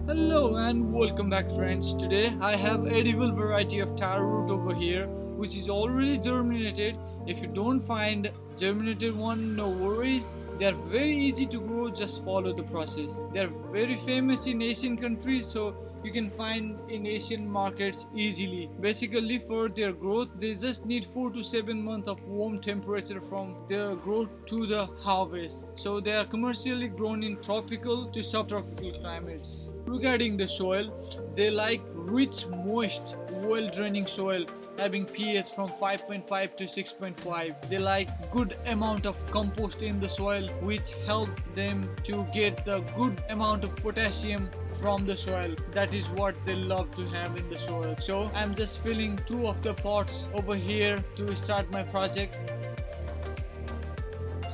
Hello and welcome back friends. Today I have edible variety of taro root over here which is already germinated. If you don't find germinated one, no worries. They are very easy to grow, just follow the process. They are very famous in Asian countries, so you can find in Asian markets easily. Basically for their growth they just need 4 to 7 months of warm temperature from their growth to the harvest. So they are commercially grown in tropical to subtropical climates. Regarding the soil, they like rich, moist, well-draining soil having pH from 5.5 to 6.5. They like good amount of compost in the soil which help them to get the good amount of potassium from the soil. That is what they love to have in the soil. So I'm just filling 2 of the pots over here to start my project.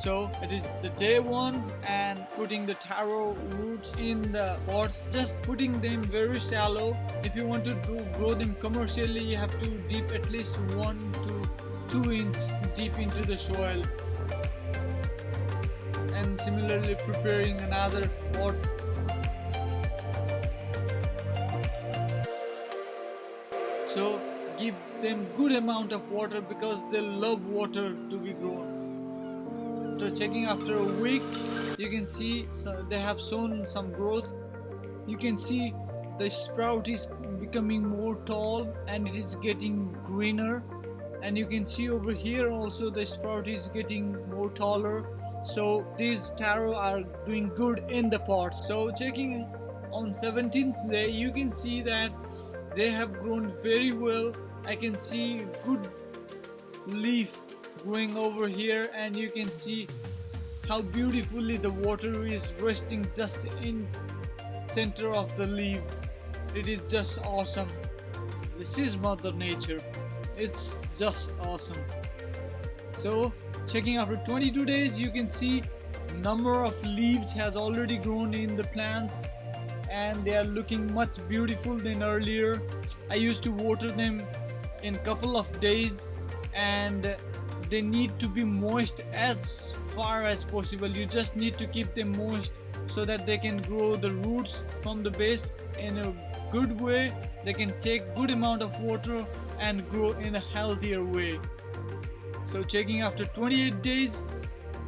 So it is the day 1 and putting the taro roots in the pots, just putting them very shallow. If you want to grow them commercially, you have to dip at least 1 to 2 inch deep into the soil. And similarly preparing another pot. So give them good amount of water because they love water to be grown. After checking after a week, you can see they have shown some growth. You can see the sprout is becoming more tall and it is getting greener, and you can see over here also the sprout is getting more taller. So these taro are doing good in the pots. So checking on 17th day, you can see that they have grown very well. I can see good leaf going over here, and you can see how beautifully the water is resting just in center of the leaf. It is just awesome. This is Mother Nature. It's just awesome. So checking after 22 days, you can see number of leaves has already grown in the plants and they are looking much beautiful than earlier. I used to water them in couple of days and they need to be moist as far as possible. You just need to keep them moist so that they can grow the roots from the base in a good way. They can take good amount of water and grow in a healthier way. So checking after 28 days,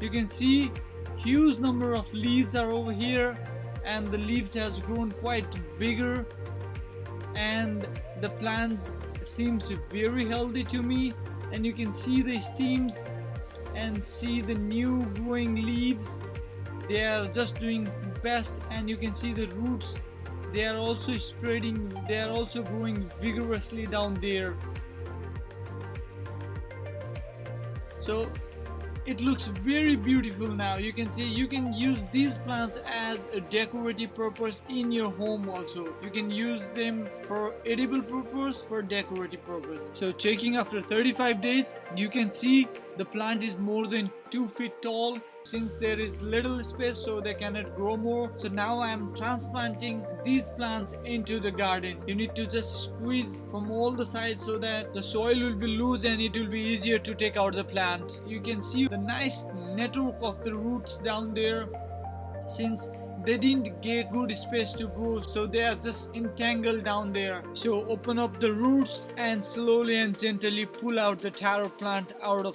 you can see huge number of leaves are over here and the leaves has grown quite bigger and the plants seems very healthy to me. And you can see the stems and see the new growing leaves. They are just doing best, and you can see the roots. They are also spreading. They are also growing vigorously down there. So it looks very beautiful now. You can see you can use these plants as a decorative purpose in your home also. You can use them for edible purpose, for decorative purpose. So checking after 35 days, you can see the plant is more than 2 feet tall. Since there is little space, so they cannot grow more. So now I am transplanting these plants into the garden. You need to just squeeze from all the sides so that the soil will be loose and it will be easier to take out the plant. You can see the nice network of the roots down there. Since they didn't get good space to grow, so they are just entangled down there. So open up the roots and slowly and gently pull out the taro plant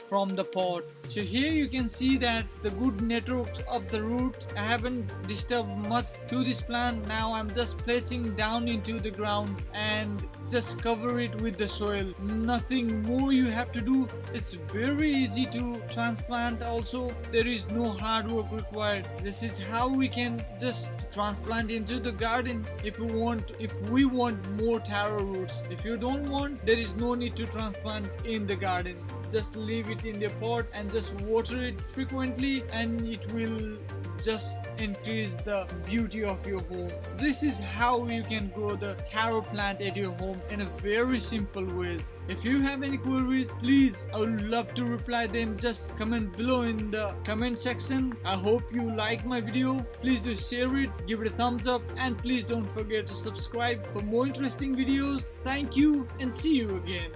from the pot. So here you can see that the good network of the root. I haven't disturbed much to this plant. Now I'm just placing down into the ground and just cover it with the soil. Nothing more you have to do. It's very easy to transplant also. There is no hard work required. This is how we can just transplant into the garden if we want more taro roots. If you don't want, there is no need to transplant in the garden. Just leave it in the pot and just water it frequently, and it will just increase the beauty of your home. This is how you can grow the taro plant at your home in a very simple ways. If you have any queries, please, I would love to reply them. Just comment below in the comment section. I hope you like my video. Please do share it, give it a thumbs up, and please don't forget to subscribe for more interesting videos. Thank you and see you again.